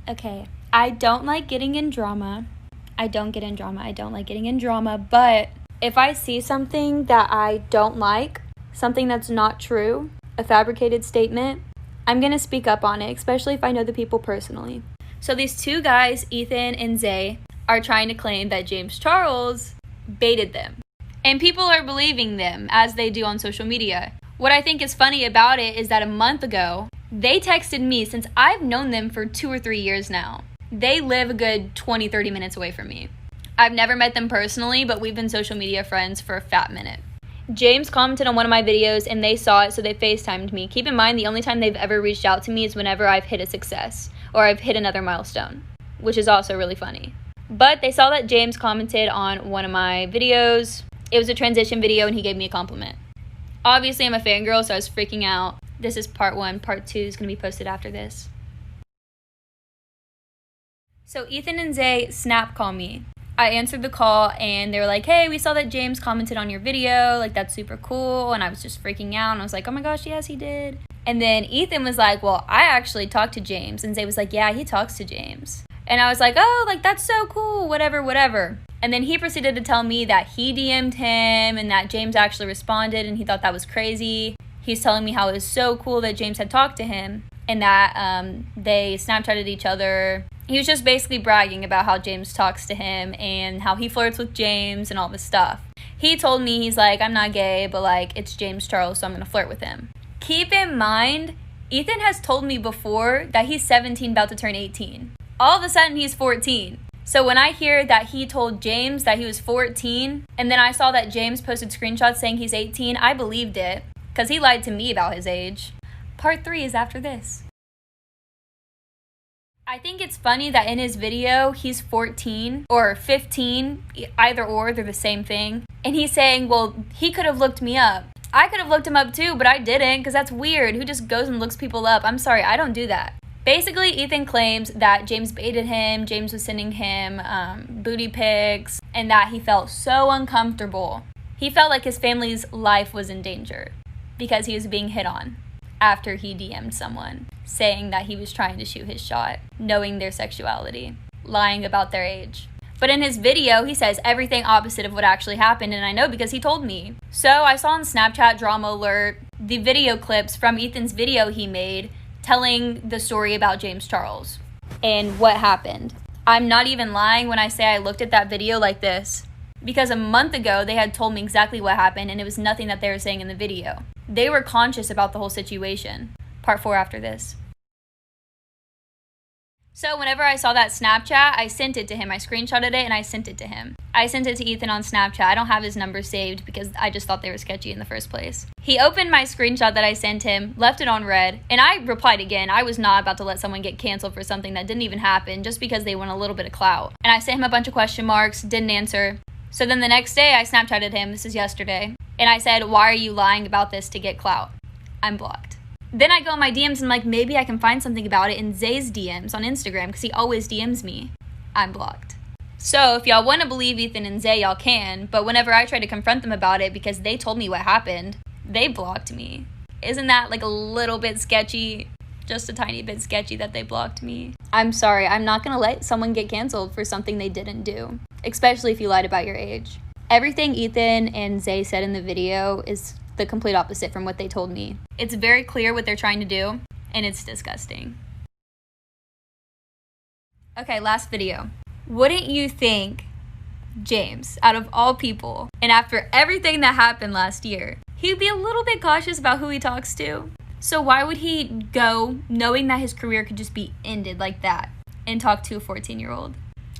Okay, I don't like getting in drama. I don't get in drama. I don't like getting in drama. But if I see something that I don't like, something that's not true, a fabricated statement, I'm going to speak up on it, especially if I know the people personally. So these two guys, Ethan and Zay, are trying to claim that James Charles baited them. And people are believing them, as they do on social media. What I think is funny about it is that a month ago, they texted me, since I've known them for 2 or 3 years now. They live a good 20-30 minutes away from me. I've never met them personally, but we've been social media friends for a fat minute. James commented on one of my videos and they saw it, so they FaceTimed me. Keep in mind, the only time they've ever reached out to me is whenever I've hit a success or I've hit another milestone, which is also really funny. But they saw that James commented on one of my videos. It was a transition video and he gave me a compliment. Obviously, I'm a fangirl, so I was freaking out. This is part 1. Part 2 is going to be posted after this. So Ethan and Zay snap call me. I answered the call and they were like, hey, we saw that James commented on your video. Like, that's super cool. And I was just freaking out. And I was like, oh my gosh, yes, he did. And then Ethan was like, well, I actually talked to James. And Zay was like, yeah, he talks to James. And I was like, oh, like, that's so cool, whatever. And then he proceeded to tell me that he DM'd him and that James actually responded and he thought that was crazy. He's telling me how it was so cool that James had talked to him and that they Snapchatted each other. He was just basically bragging about how James talks to him and how he flirts with James and all this stuff. He told me, he's like, I'm not gay, but like, it's James Charles, so I'm gonna flirt with him. Keep in mind, Ethan has told me before that he's 17, about to turn 18. All of a sudden, he's 14. So when I hear that he told James that he was 14, and then I saw that James posted screenshots saying he's 18, I believed it, because he lied to me about his age. Part 3 is after this. I think it's funny that in his video, he's 14 or 15, either or, they're the same thing. And he's saying, well, he could have looked me up. I could have looked him up too, but I didn't, because that's weird. Who just goes and looks people up? I'm sorry, I don't do that. Basically, Ethan claims that James baited him, James was sending him booty pics, and that he felt so uncomfortable. He felt like his family's life was in danger because he was being hit on after he DM'd someone, saying that he was trying to shoot his shot, knowing their sexuality, lying about their age. But in his video, he says everything opposite of what actually happened, and I know because he told me. So I saw on Snapchat Drama Alert the video clips from Ethan's video he made telling the story about James Charles and what happened. I'm not even lying when I say I looked at that video like this, because a month ago they had told me exactly what happened and it was nothing that they were saying in the video. They were conscious about the whole situation. Part 4 after this. So whenever I saw that Snapchat, I sent it to him. I screenshotted it and I sent it to him. I sent it to Ethan on Snapchat. I don't have his number saved because I just thought they were sketchy in the first place. He opened my screenshot that I sent him, left it on red, and I replied again. I was not about to let someone get canceled for something that didn't even happen just because they want a little bit of clout. And I sent him a bunch of question marks, didn't answer. So then the next day I Snapchatted him, this is yesterday, and I said, why are you lying about this to get clout? I'm blocked. Then I go in my DMs and like, maybe I can find something about it in Zay's DMs on Instagram because he always DMs me. I'm blocked. So if y'all want to believe Ethan and Zay, y'all can, but whenever I try to confront them about it because they told me what happened, they blocked me. Isn't that like a little bit sketchy? Just a tiny bit sketchy that they blocked me. I'm sorry, I'm not gonna let someone get canceled for something they didn't do, especially if you lied about your age. Everything Ethan and Zay said in the video is the complete opposite from what they told me. It's very clear what they're trying to do, and it's disgusting. Okay, last video. Wouldn't you think James, out of all people, and after everything that happened last year, he'd be a little bit cautious about who he talks to? So why would he go knowing that his career could just be ended like that and talk to a 14-year-old?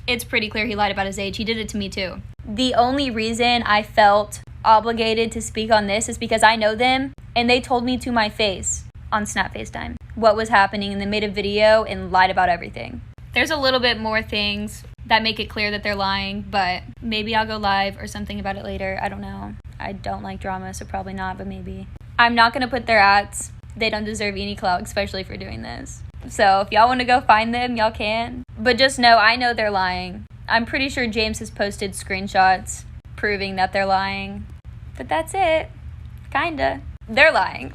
It's pretty clear he lied about his age. He did it to me too. The only reason I felt obligated to speak on this is because I know them and they told me to my face on Snap FaceTime what was happening, and they made a video and lied about everything. There's a little bit more things that make it clear that they're lying, but maybe I'll go live or something about it later. I don't know. I don't like drama, so probably not, but maybe. I'm not gonna put their ads. They don't deserve any clout, especially for doing this. So if y'all want to go find them, y'all can. But just know, I know they're lying. I'm pretty sure James has posted screenshots proving that they're lying. But that's it. Kinda. They're lying.